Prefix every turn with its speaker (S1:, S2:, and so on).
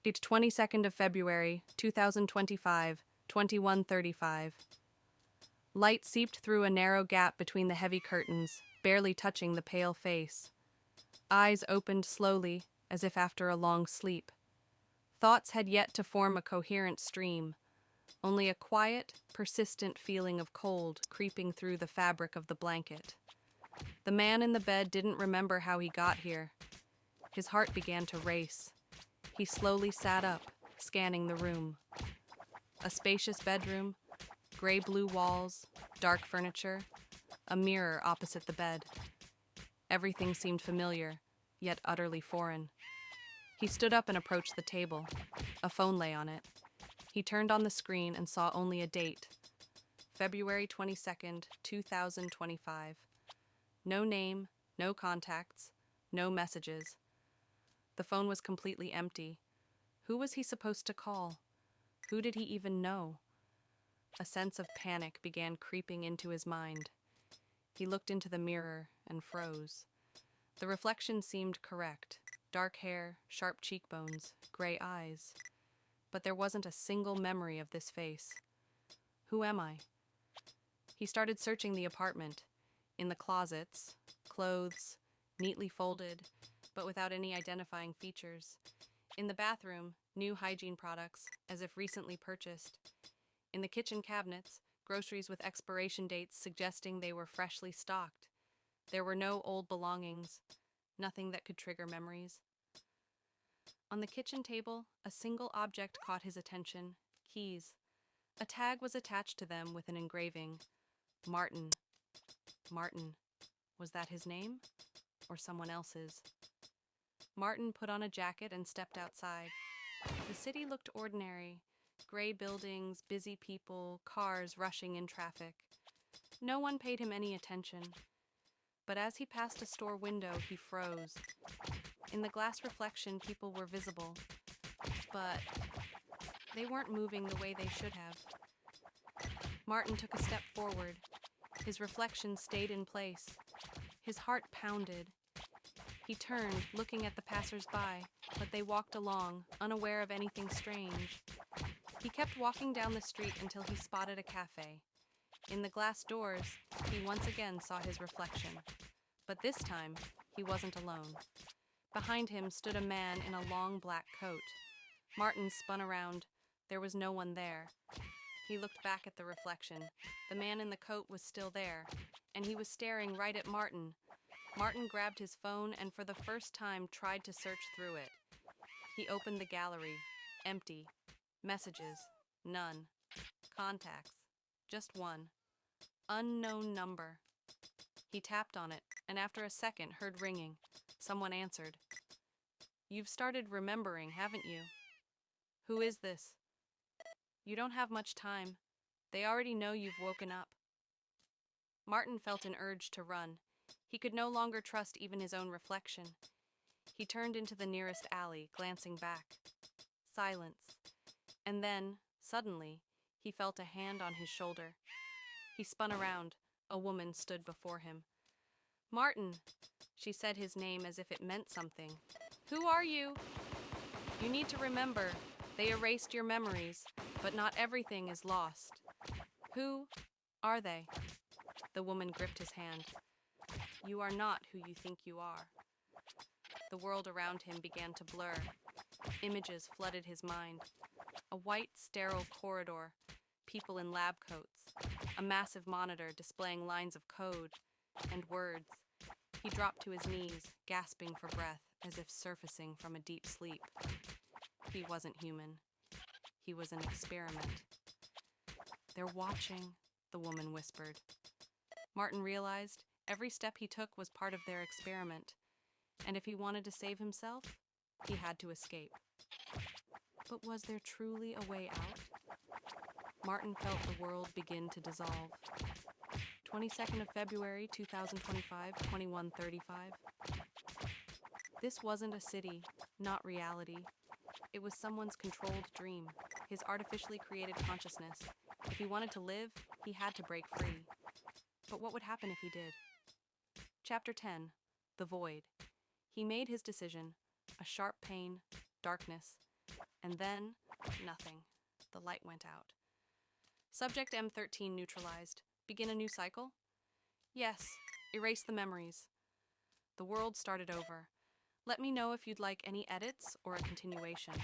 S1: Date 22nd of February, 2025, 21:35. Light seeped through a narrow gap between the heavy curtains, barely touching the pale face. Eyes opened slowly, as if after a long sleep. Thoughts had yet to form a coherent stream, only a quiet, persistent feeling of cold creeping through the fabric of the blanket. The man in the bed didn't remember how he got here. His heart began to race. He slowly sat up, scanning the room. A spacious bedroom, gray-blue walls, dark furniture, a mirror opposite the bed. Everything seemed familiar, yet utterly foreign. He stood up and approached the table. A phone lay on it. He turned on the screen and saw only a date. February 22nd, 2025. No name, no contacts, no messages. The phone was completely empty. Who was he supposed to call? Who did he even know? A sense of panic began creeping into his mind. He looked into the mirror and froze. The reflection seemed correct. Dark hair, sharp cheekbones, gray eyes. But there wasn't a single memory of this face. Who am I? He started searching the apartment. In the closets, clothes, neatly folded, but without any identifying features. In the bathroom, new hygiene products, as if recently purchased. In the kitchen cabinets, groceries with expiration dates suggesting they were freshly stocked. There were no old belongings, nothing that could trigger memories. On the kitchen table, a single object caught his attention: keys. A tag was attached to them with an engraving: Martin. Martin. Was that his name? Or someone else's? Martin put on a jacket and stepped outside. The city looked ordinary. Gray buildings, busy people, cars rushing in traffic. No one paid him any attention. But as he passed a store window, he froze. In the glass reflection, people were visible. But they weren't moving the way they should have. Martin took a step forward. His reflection stayed in place. His heart pounded. He turned, looking at the passers-by, but they walked along, unaware of anything strange. He kept walking down the street until he spotted a cafe. In the glass doors, he once again saw his reflection. But this time, he wasn't alone. Behind him stood a man in a long black coat. Martin spun around. There was no one there. He looked back at the reflection. The man in the coat was still there, and he was staring right at Martin. Martin grabbed his phone and for the first time tried to search through it. He opened the gallery. Empty. Messages. None. Contacts. Just one. Unknown number. He tapped on it, and after a second heard ringing. Someone answered. "You've started remembering, haven't you?" "Who is this?" "You don't have much time. They already know you've woken up." Martin felt an urge to run. He could no longer trust even his own reflection. He turned into the nearest alley, glancing back. Silence. And then, suddenly, he felt a hand on his shoulder. He spun around. A woman stood before him. "Martin," she said his name as if it meant something. "Who are you?" "You need to remember. They erased your memories, but not everything is lost." "Who are they?" The woman gripped his hand. "You are not who you think you are." The world around him began to blur. Images flooded his mind. A white, sterile corridor, people in lab coats, a massive monitor displaying lines of code and words. He dropped to his knees, gasping for breath, as if surfacing from a deep sleep. He wasn't human. He was an experiment. "They're watching," the woman whispered. Martin realized every step he took was part of their experiment, and if he wanted to save himself, he had to escape. But was there truly a way out? Martin felt the world begin to dissolve. 22nd of February, 2025, 21:35. This wasn't a city, not reality. It was someone's controlled dream, his artificially created consciousness. If he wanted to live, he had to break free. But what would happen if he did? Chapter 10. The Void. He made his decision. A sharp pain, darkness, And then, nothing. The light went out. Subject M13 neutralized. Begin a new cycle? Yes. Erase the memories. The world started over. Let me know if you'd like any edits or a continuation.